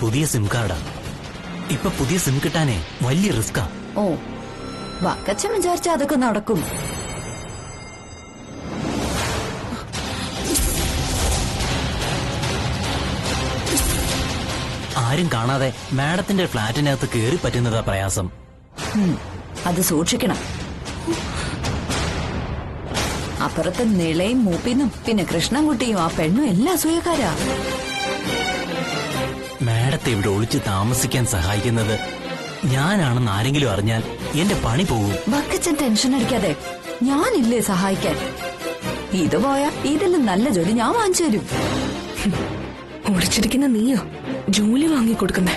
പുതിയ സിം കാർഡാ. ഇപ്പൊ പുതിയ സിം കിട്ടാനേ വലിയ റിസ്കാ. ഓ, വക്കച്ചൻ വിചാരിച്ച അതൊക്കെ നടക്കും. ആരും കാണാതെ മാഡത്തിന്റെ ഫ്ലാറ്റിനകത്ത് കേറി പറ്റുന്നതാ പ്രയാസം. അത് സൂക്ഷിക്കണം. അപ്പുറത്തെ നിളയും മൂപ്പിന്നും പിന്നെ കൃഷ്ണൻകുട്ടിയും ആ പെണ്ണും എല്ലാം അസൂയക്കാരാ. മാഡത്തെ ഇവിടെ ഒളിച്ച് താമസിക്കാൻ സഹായിക്കുന്നത് ഞാനാണെന്ന് ആരെങ്കിലും അറിഞ്ഞാൽ എന്റെ പണി പോകും. വക്കച്ചൻ ടെൻഷൻ അടിക്കാതെ, ഞാനില്ലേ സഹായിക്കാൻ. ഇത് പോയാ ഇതിലും നല്ല ജോലി ഞാൻ വാങ്ങിച്ചു തരും. ഒളിച്ചിരിക്കുന്ന നീയോ ജോലി വാങ്ങിക്കൊടുക്കുന്നേ?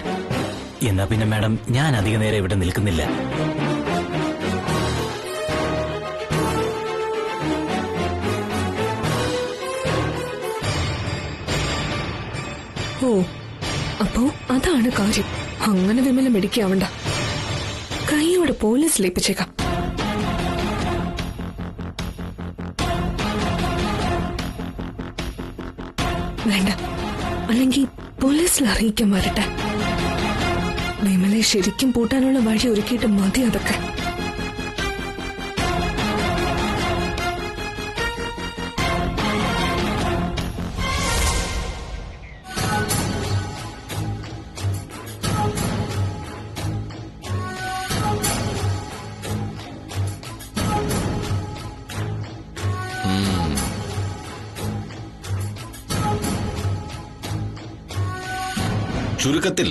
എന്നാ പിന്നെ മാഡം, ഞാൻ അധിക നേരം ഇവിടെ നിൽക്കുന്നില്ല. ഓ, അപ്പോ അതാണ് കാര്യം. അങ്ങനെ വിമല മെഡിക്കാവണ്ട. കൈയോടെ പോലീസ് ലയിപ്പിച്ചേക്കാം. വേണ്ട, അല്ലെങ്കിൽ പോലീസിൽ അറിയിക്കാൻ വരട്ടെ. വിമലെ ശരിക്കും പൂട്ടാനുള്ള വഴി ഒരുക്കിയിട്ട് മതി അതൊക്കെ. ചുരുക്കത്തിൽ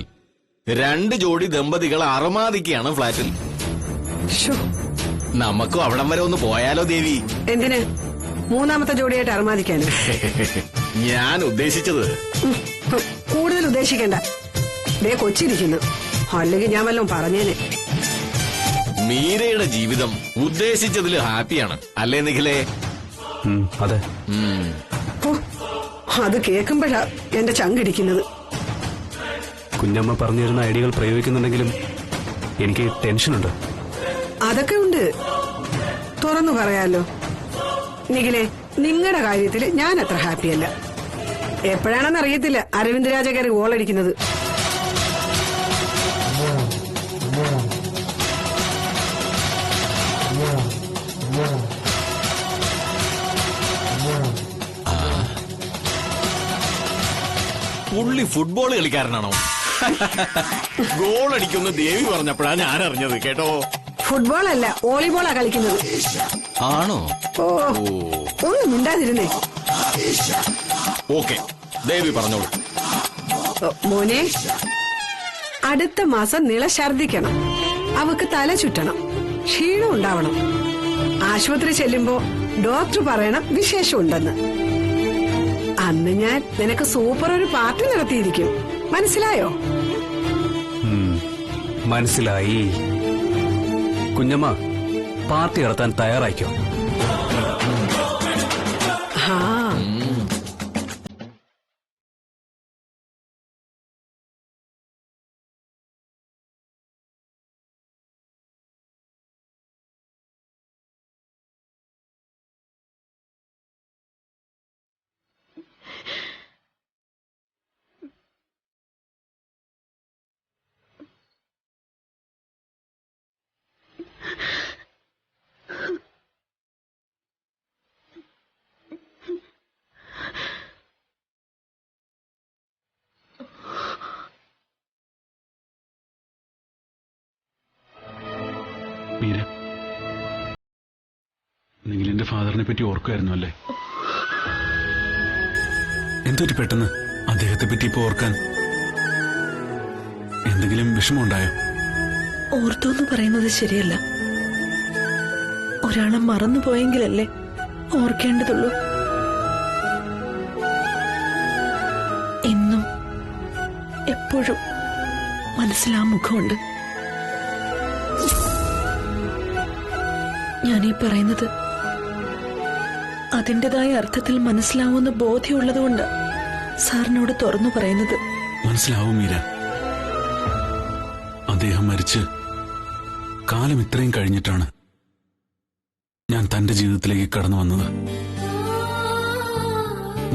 2 ജോഡി ദമ്പതികൾ അറമാദിക്കാണ് ഫ്ലാറ്റിൽ. നമുക്കും അവിടം വരെ ഒന്ന് പോയാലോ ദേവി? എന്തിന് 3ാമത്തെ ജോഡിയായിട്ട് അറമാദിക്കാന്? ഞാൻ ഉദ്ദേശിച്ചത് കൂടുതൽ ഉദ്ദേശിക്കണ്ട. ദേ കൊച്ചിരിക്കുന്നു, അല്ലെങ്കിൽ ഞാൻ വല്ലതും പറഞ്ഞേനെ. മീരയുടെ ജീവിതം ഉദ്ദേശിച്ചതിൽ ഹാപ്പിയാണ് അല്ലേ നിഖിലേ? അതെ. അത് കേൾക്കുമ്പോഴാ എന്റെ ചങ്കിടിക്കുന്നത്. കുഞ്ഞമ്മ പറഞ്ഞിരുന്ന ഐഡിയകൾ പ്രയോഗിക്കുന്നുണ്ടെങ്കിലും എനിക്ക് ടെൻഷനുണ്ട്. അതൊക്കെ ഉണ്ട്, തുറന്നു പറയാലോ. നിഖിലേ, നിങ്ങളുടെ കാര്യത്തില് ഞാൻ അത്ര ഹാപ്പിയല്ല. എപ്പോഴാണെന്ന് അറിയത്തില്ല അരവിന്ദ് രാജ കയറി ഗോളടിക്കുന്നത്. പുള്ളി ഫുട്ബോൾ കളിക്കാരനാണോ? ഗോൾ അടിക്കുന്ന ദേവി പറഞ്ഞപ്പോഴാ ഞാൻ അറിഞ്ഞത് കേട്ടോ. ഫുട്ബോൾ അല്ല, വോളിബോളാ കളിക്കുന്നത്. ആണോ? ഓ, ഒന്നും മിണ്ടാതിരുന്നേ. ഓക്കെ, ദേവി പറഞ്ഞോളൂ. മോനെ, അടുത്ത മാസം നിള ഛർദിക്കണം, അവക്ക് തല ചുറ്റണം, ക്ഷീണം ഉണ്ടാവണം. ആശുപത്രി ചെല്ലുമ്പോ ഡോക്ടർ പറയണം വിശേഷം ഉണ്ടെന്ന്. അന്ന് ഞാൻ നിനക്ക് സൂപ്പർ ഒരു പാർട്ടി നടത്തിയിരിക്കും. മനസ്സിലായോ? മനസ്സിലായി. കുഞ്ഞമ്മ പാർട്ടി നടത്താൻ തയ്യാറായിക്കോ. മീര, നിഖിലിന്റെ ഫാദറിനെ പറ്റി ഓർക്കുമായിരുന്നു അല്ലേ? എന്തൊരു പെട്ടെന്ന് അദ്ദേഹത്തെ പറ്റി ഇപ്പൊ ഓർക്കാൻ? എന്തെങ്കിലും വിഷമമുണ്ടായോ? ഓർത്തോന്ന് പറയുന്നത് ശരിയല്ല. ഒരാളെ മറന്നു പോയെങ്കിലല്ലേ ഓർക്കേണ്ടതുള്ളൂ. എന്നും എപ്പോഴും മനസ്സിലാ മുഖമുണ്ട്. ഞാനീ പറയുന്നത് അതിൻ്റെതായ അർത്ഥത്തിൽ മനസ്സിലാവുന്ന ബോധ്യമുള്ളതുകൊണ്ട് സാറിനോട് തുറന്നു പറയുന്നത്. മനസ്സിലാവും മീര. അദ്ദേഹം മരിച്ച് കാലം ഇത്രയും കഴിഞ്ഞിട്ടാണ് ഞാൻ തന്റെ ജീവിതത്തിലേക്ക് കടന്നു വന്നത്.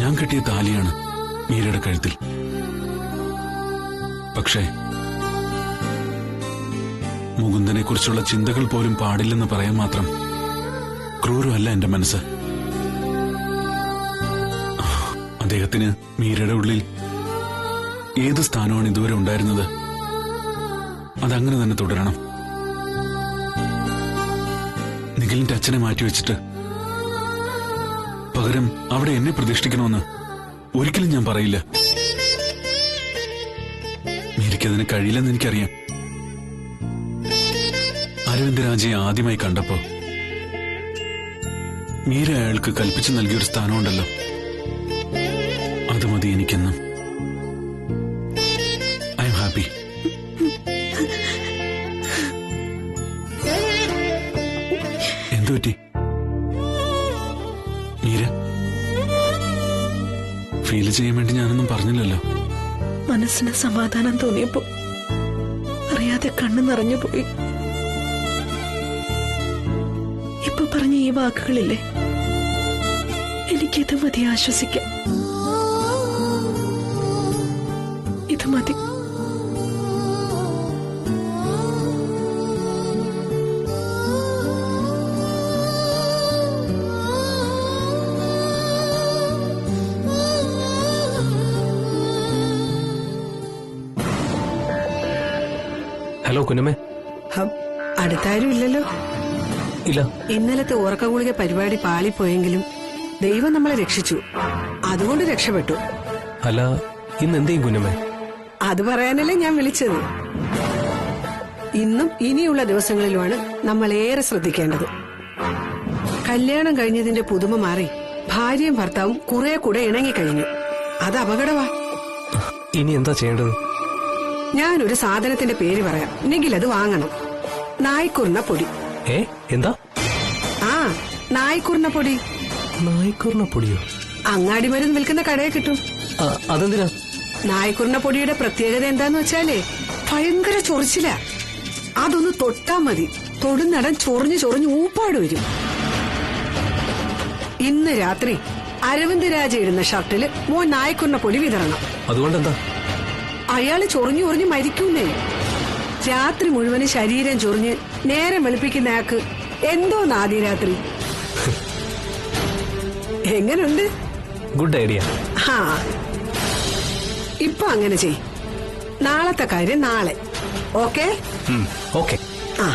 ഞാൻ കെട്ടിയ താലിയാണ് മീരയുടെ കഴുത്തിൽ. പക്ഷേ മുകുന്ദനെ കുറിച്ചുള്ള ചിന്തകൾ പോലും പാടില്ലെന്ന് പറയാൻ മാത്രം ക്രൂരമല്ല എന്റെ മനസ്സ്. അദ്ദേഹത്തിന് മീരയുടെ ഉള്ളിൽ ഏത് സ്ഥാനമാണ് ഇതുവരെ ഉണ്ടായിരുന്നത്, അതങ്ങനെ തന്നെ തുടരണം. നിഖിലിന്റെ അച്ഛനെ മാറ്റിവെച്ചിട്ട് പകരം അവിടെ എന്നെ പ്രതിഷ്ഠിക്കണമെന്ന് ഒരിക്കലും ഞാൻ പറയില്ല. മീരയ്ക്കതിന് കഴിയില്ലെന്ന് എനിക്കറിയാം. അരവിന്ദ് രാജയെ ആദ്യമായി കണ്ടപ്പോ മീര അയാൾക്ക് കൽപ്പിച്ചു നൽകിയൊരു സ്ഥാനമുണ്ടല്ലോ, അത് മതി എനിക്കെന്നും. I am happy. എന്തു പറ്റി മീര? ഫീൽ ചെയ്യാൻ വേണ്ടി ഞാനൊന്നും പറഞ്ഞില്ലല്ലോ. മനസ്സിന് സമാധാനം തോന്നിയപ്പോ അറിയാതെ കണ്ണു നിറഞ്ഞു പോയി. ഇപ്പൊ പറഞ്ഞ ഈ വാക്കുകളില്ലേ, എനിക്കിത് മതി ആശ്വസിക്കാൻ. ഇത് മതി. ഹലോ കുഞ്ഞമ്മേ. അടുത്താരും ഇല്ലല്ലോ. ഇല്ല. ഇന്നലത്തെ ഉറക്കഗുളിക പരിപാടി പാളിപ്പോയെങ്കിലും ദൈവം നമ്മളെ രക്ഷിച്ചു, അതുകൊണ്ട് രക്ഷപ്പെട്ടു. അല്ല, ഇന്ന് എന്തെയും കുഞ്ഞമ്മേ? അത് പറയാനല്ലേ ഞാൻ വിളിച്ചത്. ഇന്നും ഇനിയുള്ള ദിവസങ്ങളിലുമാണ് നമ്മൾ ഏറെ ശ്രദ്ധിക്കേണ്ടത്. കല്യാണം കഴിഞ്ഞതിന്റെ പുതുമ മാറി ഭാര്യയും ഭർത്താവും കുറെ കൂടെ ഇണങ്ങിക്കഴിഞ്ഞു. അത് അപകടമാ. ഇനി എന്താ ചെയ്യേണ്ടത്? ഞാനൊരു സാധനത്തിന്റെ പേര് പറയാം, എങ്കിൽ അത് വാങ്ങണം. നായ്ക്കുറിന പൊടി. എന്താ? ആ, നായ്ക്കുറിന പൊടി. നായ്ക്കുറിന പൊടിയോ? അങ്ങാടി മരുന്ന് വിൽക്കുന്ന കടയിൽ കിട്ടും. അതെന്തിനാ? നായ്ക്കുറിന പൊടിയുടെ പ്രത്യേകത എന്താന്ന് വെച്ചാലേ ഭയങ്കര ചൊറിച്ചില. അതൊന്ന് തൊട്ടാ മതി, തൊടുന്നടൻ ചൊറിഞ്ഞു ചൊറിഞ്ഞ് ഊപ്പാട് വരും. ഇന്ന് രാത്രി അരവിന്ദ് രാജ ഇടുന്ന ഷർട്ടില് മോൻ നായ്ക്കുറിന പൊടി വിതരണം. അതുകൊണ്ടെന്താ? അയാള് ചൊറിഞ്ഞു ചൊറിഞ്ഞ് മരിക്കുന്നേ. രാത്രി മുഴുവന് ശരീരം ചൊറിഞ്ഞ് നേരം വെളുപ്പിക്കുന്ന ആക്ക് എന്തോ ആദ്യ രാത്രി. എങ്ങനുണ്ട്? Good idea. ആ, ഇപ്പൊ അങ്ങനെ ചെയ്. നാളത്തെ കാര്യം നാളെ. ഓക്കെ? ഓക്കെ. ആ,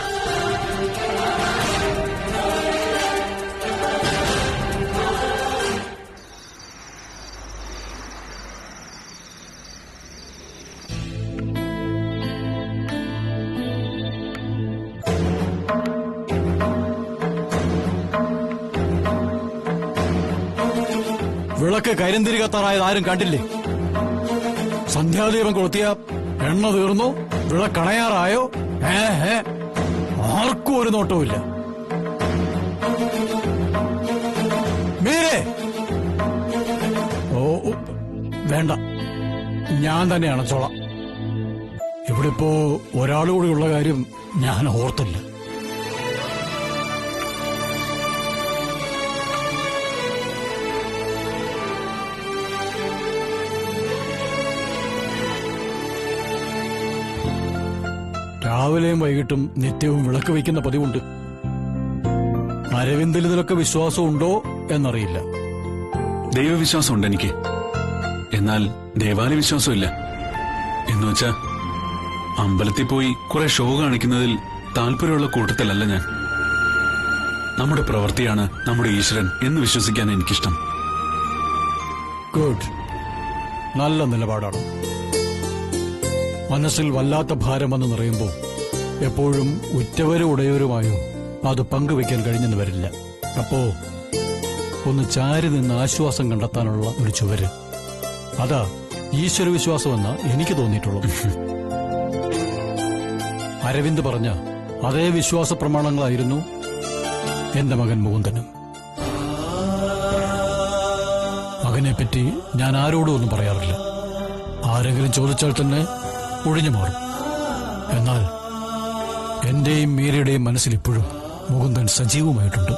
വിളക്ക് കരിന്തിരി കത്താറായത് ആരും കണ്ടില്ലേ? സന്ധ്യാദീപം കൊളുത്തിയ എണ്ണ തീർന്നു, വിളക്കണയാറായോ? ആർക്കും ഒരു നോട്ടവുമില്ല. മീരേ! ഓ, വേണ്ട, ഞാൻ തന്നെ അണച്ചോളാം. ഇവിടെ ഇപ്പോ ഒരാളുകൂടിയുള്ള കാര്യം ഞാൻ ഓർത്തില്ല. രാവിലെയും വൈകിട്ടും നിത്യവും വിളക്ക് വയ്ക്കുന്ന പതിവുണ്ട്. അരവിന്ദിൽ ഇതിലൊക്കെ വിശ്വാസമുണ്ടോ എന്നറിയില്ല. ദൈവവിശ്വാസമുണ്ട് എനിക്ക്, എന്നാൽ ദേവാലയ വിശ്വാസമില്ല. എന്നുവെച്ചാ അമ്പലത്തിൽ പോയി കുറെ ഷോ കാണിക്കുന്നതിൽ താല്പര്യമുള്ള കൂട്ടത്തിലല്ല ഞാൻ. നമ്മുടെ പ്രവൃത്തിയാണ് നമ്മുടെ ഈശ്വരൻ എന്ന് വിശ്വസിക്കാൻ എനിക്കിഷ്ടം. ഗുഡ്, നല്ല നിലപാടാണ്. മനസ്സിൽ വല്ലാത്ത ഭാരം വന്ന് നിറയുമ്പോൾ എപ്പോഴും ഉറ്റവരും ഉടയവരുമായോ അത് പങ്കുവെക്കാൻ കഴിഞ്ഞെന്ന് വരില്ല. അപ്പോ ഒന്ന് ചാരി നിന്ന് ആശ്വാസം കണ്ടെത്താനുള്ള ഒരു ചുവര്, അതാ ഈശ്വരവിശ്വാസമെന്ന് എനിക്ക് തോന്നിയിട്ടുള്ളൂ. അരവിന്ദ് പറഞ്ഞ അതേ വിശ്വാസ പ്രമാണങ്ങളായിരുന്നു എന്റെ മകൻ മുകുന്ദനും. മകനെപ്പറ്റി ഞാൻ ആരോടും ഒന്നും പറയാറില്ല. ആരെങ്കിലും ചോദിച്ചാൽ തന്നെ ഒഴിഞ്ഞു മാറും. എന്നാൽ എന്റെയും മീരയുടെയും മനസ്സിൽ ഇപ്പോഴും മുകുന്ദൻ സജീവമായിട്ടുണ്ട്.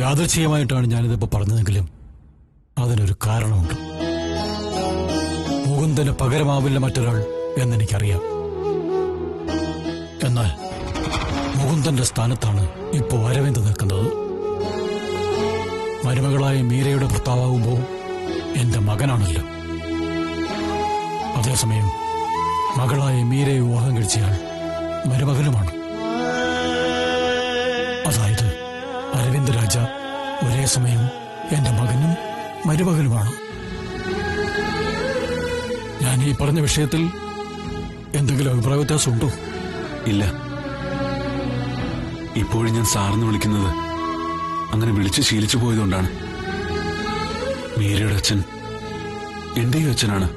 യാദൃച്ഛികമായിട്ടാണ് ഞാനിതിപ്പോ പറഞ്ഞതെങ്കിലും അതിനൊരു കാരണമുണ്ട്. അരവിന്ദന് പകരമാവില്ല മറ്റൊരാൾ എന്നെനിക്കറിയാം. എന്നാൽ മുകുന്ദന്റെ സ്ഥാനത്താണ് ഇപ്പോ അരവിന്ദ് നിൽക്കുന്നത്. മരുമകളായ മീരയുടെ ഭർത്താവുമ്പോൾ എന്റെ മകനാണല്ലോ. അതേസമയം മകളായ മീരയെ വിവാഹം കഴിച്ചയാൾ മരുമകനുമാണ്. അതായത് അരവിന്ദ് രാജ ഒരേ സമയം എന്റെ മകനും മരുമകനുമാണ്. ഞാൻ ഈ പറഞ്ഞ വിഷയത്തിൽ എന്തെങ്കിലും അഭിപ്രായ വ്യത്യാസമുണ്ടോ? ഇല്ല. ഇപ്പോഴും ഞാൻ സാറെന്ന് വിളിക്കുന്നത് അങ്ങനെ വിളിച്ച് ശീലിച്ചു പോയതുകൊണ്ടാണ്. മീരയുടെ അച്ഛൻ എന്റെയും അച്ഛനാണ്.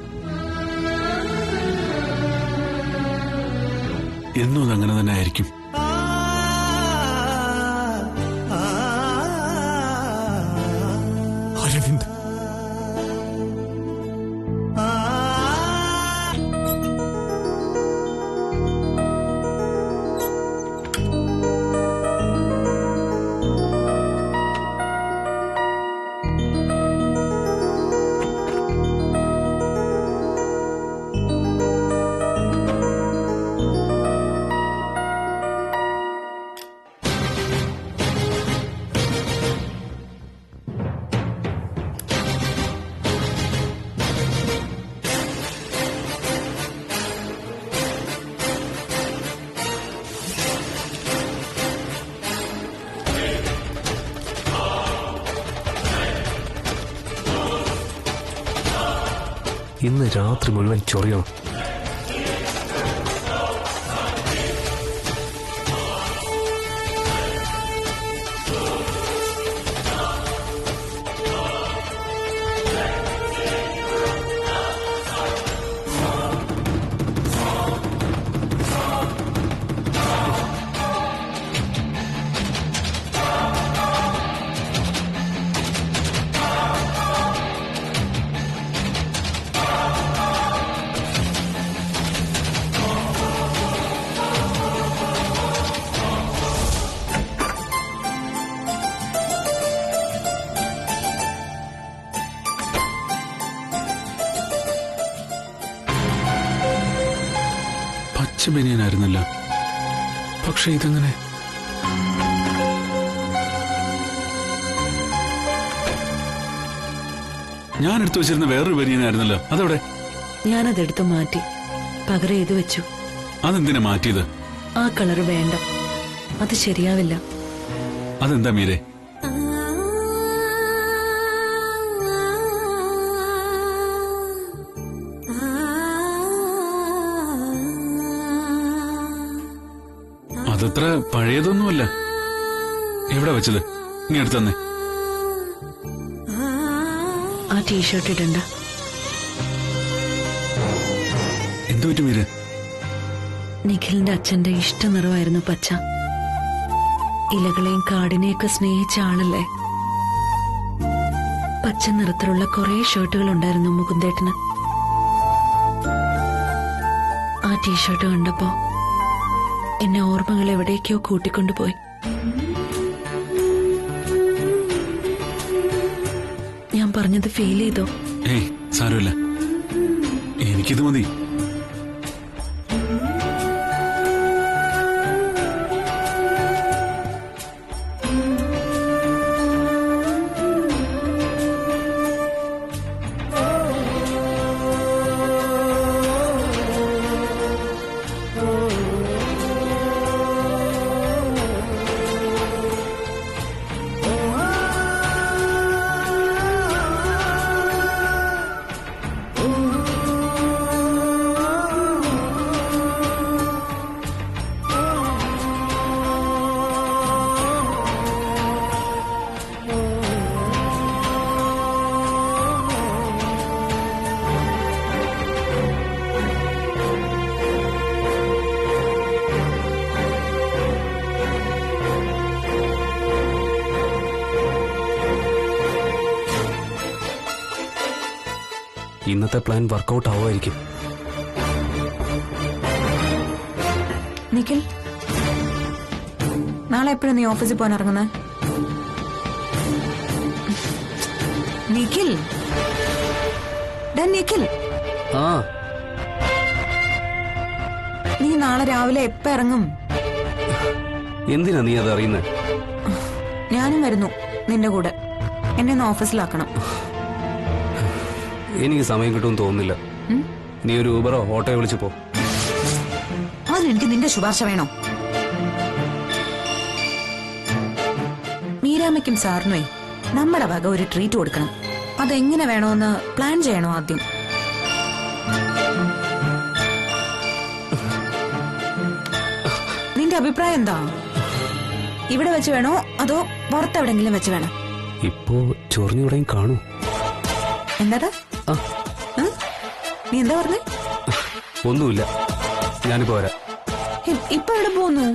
എന്നും അതങ്ങനെ തന്നെ ആയിരിക്കും. അരവിന്ദ്, ഇന്ന് രാത്രി മുഴുവൻ ചൊറിയണം. പച്ച ബനിയനായിരുന്നല്ലോ, പക്ഷെ ഇതെങ്ങനെ? ഞാൻ എടുത്തു വെച്ചിരുന്ന വേറൊരു ബനിയനായിരുന്നല്ലോ, അതെവിടെ? ഞാനതെടുത്തു മാറ്റി, പകരം ഇത് വെച്ചു. അതെന്തിനാ മാറ്റിയത്? ആ കളർ വേണ്ട, അത് ശരിയാവില്ല. അതെന്താ മീരെ? അതത്ര പഴയതൊന്നുമല്ല. എവിടെ വെച്ചത്? നീ എടുത്തന്നെ. ആ ടീഷർട്ട് ഇടണ്ട. എന്തു പറ്റും മീരെ? നിഖിലിന്റെ അച്ഛന്റെ ഇഷ്ട നിറമായിരുന്നു പച്ച. ഇലകളെയും കാടിനെയൊക്കെ സ്നേഹിച്ച ആളല്ലേ. പച്ച നിറത്തിലുള്ള കുറെ ഷർട്ടുകൾ ഉണ്ടായിരുന്നു മുകുന്ദേട്ടന്. ആ ടീഷർട്ട് കണ്ടപ്പോ എന്നെ ഓർമ്മകൾ എവിടേക്കോ കൂട്ടിക്കൊണ്ടുപോയി. ഞാൻ പറഞ്ഞത് ഫീൽ ചെയ്തോ? ഏയ് സാരമില്ല, എനിക്കിത് മതി. ഇന്നത്തെ പ്ലാൻ വർക്കൗട്ട് ആവുമായിരിക്കും. നിഖിൽ, നാളെ എപ്പോഴാണ് നീ ഓഫീസിൽ പോകാൻ ഇറങ്ങുന്നത്? നിഖിൽ, നിഖിൽ, ആ നീ നാളെ രാവിലെ എപ്പ ഇറങ്ങും? എന്തിനാ നീ അത് അറിയുന്നത്? ഞാനും വരുന്നു നിന്റെ കൂടെ. എന്നെ ഒന്ന് ഓഫീസിലാക്കണം. എനിക്ക് സമയം കിട്ടുമെന്ന് തോന്നുന്നില്ല. നീ ഒരു ഊബറോ ഓട്ടോയോ വിളിച്ചു പോ. അതിനെനിക്ക് നിന്റെ ശുപാർശ വേണോ? മീരാമ്മയ്ക്കും സാറിനുവേ നമ്മുടെ വക ഒരു ട്രീറ്റ് കൊടുക്കണം. അതെങ്ങനെ വേണോന്ന് പ്ലാൻ ചെയ്യണോ ആദ്യം? നിന്റെ അഭിപ്രായം എന്താ? ഇവിടെ വെച്ച് വേണോ അതോ പുറത്തെവിടെങ്കിലും വെച്ച് വേണം? ഇപ്പോ ചൊറിഞ്ഞുടയും കാണൂ. എന്താ നീ എന്താ പറഞ്ഞേ? ഒന്നുമില്ല, ഞാനിപ്പോ വരാം. ഇപ്പൊ എവിടെ പോന്നു?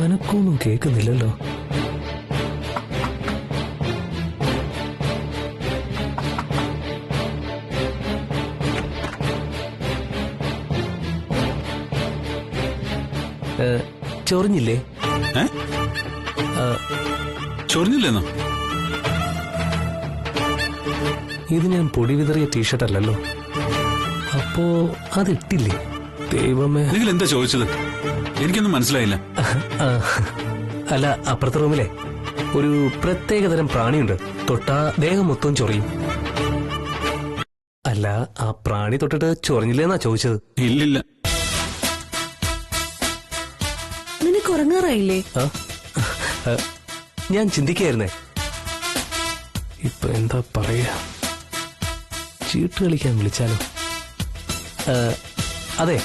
അനക്കൊന്നും കേൾക്കുന്നില്ലല്ലോ. ചൊറിഞ്ഞില്ലേ? ചൊറിഞ്ഞില്ലെന്നോ? ഇത് ഞാൻ പൊടി വിതറിയ ടീഷർട്ട് അല്ലല്ലോ. അപ്പോ അതിട്ടില്ലേ? ദൈവമേ, നിങ്ങൾ എന്താ ചോദിച്ചത്? എനിക്കൊന്നും മനസ്സിലായില്ല. അല്ല, അപ്പുറത്തെ റൂമിലെ ഒരു പ്രത്യേകതരം പ്രാണിയുണ്ട്. തൊട്ടാ ദേഹം മൊത്തം ചൊറിയും. അല്ല, ആ പ്രാണി തൊട്ടിട്ട് ചൊറിഞ്ഞില്ലേന്നാ ചോദിച്ചത്. ഇല്ലില്ല. നിനക്ക് ഉറങ്ങാറായില്ലേ? ഞാൻ ചിന്തിക്കായിരുന്നേ, ഇപ്പൊ എന്താ പറയാ, ചീട്ട് കളിക്കാൻ വിളിച്ചാലോ? അതെ,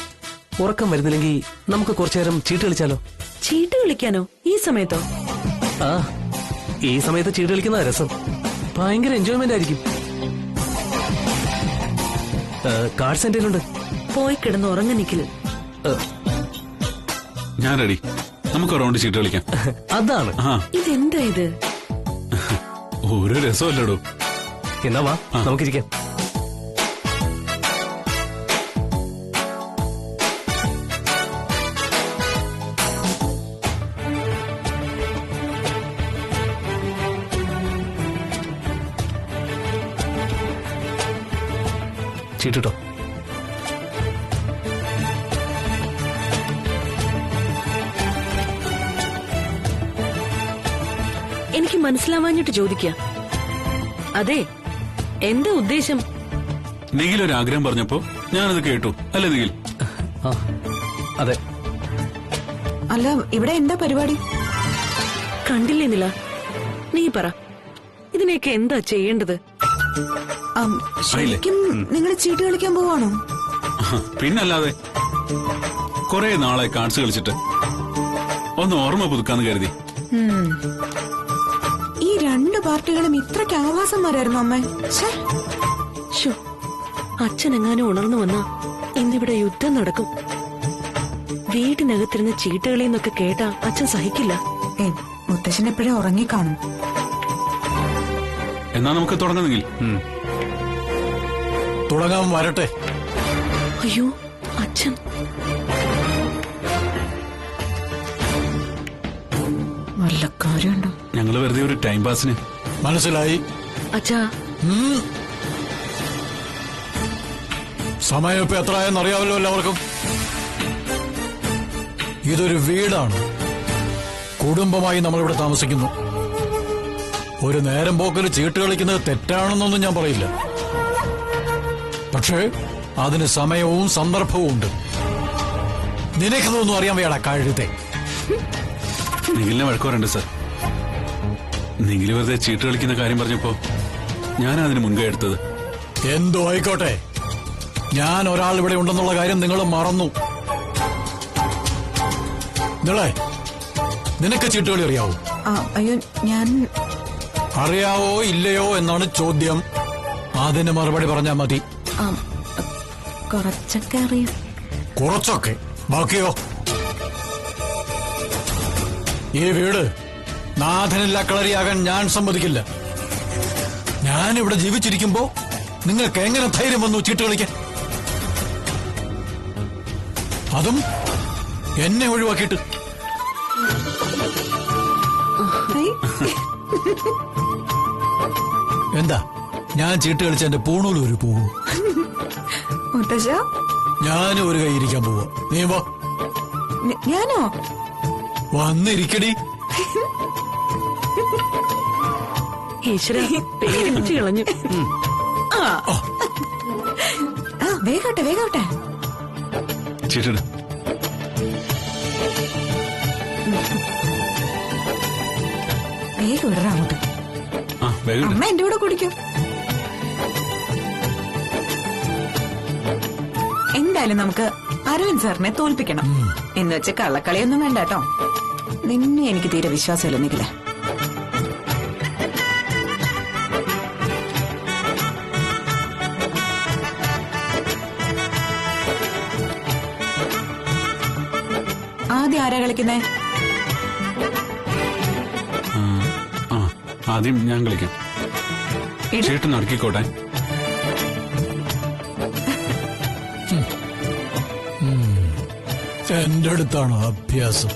ഉറക്കം വരുന്നില്ലെങ്കിൽ നമുക്ക് കുറച്ചു നേരം ചീട്ട് കളിച്ചാലോ? ചീട്ട് കളിക്കാനോ ഈ സമയത്തോ? ആ, ഈ സമയത്ത് ചീട്ട് കളിക്കുന്ന രസം. ഭയങ്കര എൻജോയ്മെന്റ് ആയിരിക്കും. കാർഡ്സ് എന്റെ കയ്യിലുണ്ട്. പോയി കിടന്ന് ഉറങ്ങ നിക്കല്. ഞാൻ റെഡി. നമുക്ക് റൗണ്ട് ചീട്ട് കളിക്കാം. അതാണ്. ഇതെന്താ ഇത്? ഒരു രസമല്ലടോ. എന്നാ വാ, നമുക്കിരിക്കാം. ചീട്ടിട്ടോ. എനിക്ക് മനസ്സിലാവാഞ്ഞിട്ട് ചോദിക്ക. അതെ, എന്താ ഉദ്ദേശം? നിഖിൽ ഒരു ആഗ്രഹം പറഞ്ഞപ്പോ ഞാനത് കേട്ടു. അല്ലേ നിഖിൽ? അതെ. അല്ല, ഇവിടെ എന്താ പരിപാടി? കണ്ടില്ലേ നില? നീ പറ, ഇതിനെയൊക്കെ എന്താ ചെയ്യേണ്ടത്? ശരിക്കും നിങ്ങൾ ചീട്ട് കളിക്കാൻ പോവാണോ? പിന്നല്ലാതെ. കുറെ നാളെ കാർഡ്സ് കളിച്ചിട്ട് ഒന്ന് ഓർമ്മ പുതുക്കാന്ന് കരുതി. ഈ രണ്ട് പാർട്ടികളും ഇത്രയ്ക്ക് ആവാസന്മാരായിരുന്നു അമ്മേ. അച്ഛനെങ്ങാനും ഉണർന്നു വന്നാ ഇന്നിവിടെ യുദ്ധം നടക്കും. വീട്ടിനകത്തിരുന്ന് ചീട്ടുകളിന്നൊക്കെ കേട്ടാ അച്ഛൻ സഹിക്കില്ല. മുത്തശ്ശൻ എപ്പോഴേ ഉറങ്ങിക്കാണും. എന്നാ നമുക്ക് തുടങ്ങുന്നെങ്കിൽ തുടങ്ങാൻ വരട്ടെ. അയ്യോ, അച്ഛൻ. വല്ല കാര്യമുണ്ടോ? ഞങ്ങള് വെറുതെ ഒരു ടൈം പാസിന്. മനസ്സിലായി. അച്ഛാ, സമയം ഇപ്പൊ എത്രയെന്ന് അറിയാമല്ലോ എല്ലാവർക്കും. ഇതൊരു വീടാണ്. കുടുംബമായി നമ്മളിവിടെ താമസിക്കുന്നു. ഒരു നേരം പോക്കല് ചീട്ട് കളിക്കുന്നത് തെറ്റാണെന്നൊന്നും ഞാൻ പറയില്ല. പക്ഷേ അതിന് സമയവും സന്ദർഭവും ഉണ്ട്. നിനക്കതൊന്നും അറിയാൻ വയ്യാടാ കഴുതേ. നിഖിലിനെ വഴക്കുറണ്ട് സർ. നിഖിൽ വെറുതെ ചീട്ട് കളിക്കുന്ന കാര്യം പറഞ്ഞപ്പോ ഞാൻ അതിന് മുൻകൈ എടുത്തത്. എന്തോ ആയിക്കോട്ടെ, ഞാൻ ഒരാൾ ഇവിടെ ഉണ്ടെന്നുള്ള കാര്യം നിങ്ങൾ മറന്നു. നിനക്ക് ചീട്ടുകളി അറിയാവോ? അയ്യോ, ഞാൻ അറിയാവോ ഇല്ലയോ എന്നാണ് ചോദ്യം. അതിന് മറുപടി പറഞ്ഞാൽ മതി. കുറച്ചൊക്കെ അറിയാം. കുറച്ചൊക്കെ? ബാക്കിയോ? ഈ വീട് നാഥനില്ല കളരിയാകാൻ ഞാൻ സമ്മതിക്കില്ല. ഞാനിവിടെ ജീവിച്ചിരിക്കുമ്പോ നിങ്ങൾക്ക് എങ്ങനെ ധൈര്യം വന്നു ചീട്ട് കളിക്കാൻ? അതും എന്നെ ഒഴിവാക്കിയിട്ട്. എന്താ ഞാൻ ചീട്ട് കളിച്ച എന്റെ പൂണൂലൂര് പോവൂ? മുത്തശ്ശ, ഞാനും ഒരു കൈ ഇരിക്കാൻ പോവാ. നീ വാ. ഞാനോ? വന്നിരിക്കടി. ഈശ്വര പേടിപ്പിച്ചു കളഞ്ഞു. വേഗോട്ടെ വേഗോട്ടെ. ചീട്ടിട്. വേഗം ഇടറ അങ്ങോട്ട്. ആ വേഗം ഇട്. അമ്മ എന്റെ കൂടെ കുടിക്കും. എന്തായാലും നമുക്ക് അരവിന്ദ് സാറിനെ തോൽപ്പിക്കണം. എന്ന് വെച്ച് കള്ളക്കളിയൊന്നും വേണ്ട കേട്ടോ. നിന്നെ എനിക്ക് തീരെ വിശ്വാസമില്ല നിഖില. ആദ്യം ആരാ കളിക്കുന്നേ? ആ ആദ്യം ഞാൻ കളിക്കാം. ചീട്ട് നടക്കിക്കോട്ടെ. എന്റെ അടുത്താണോ അഭ്യാസം?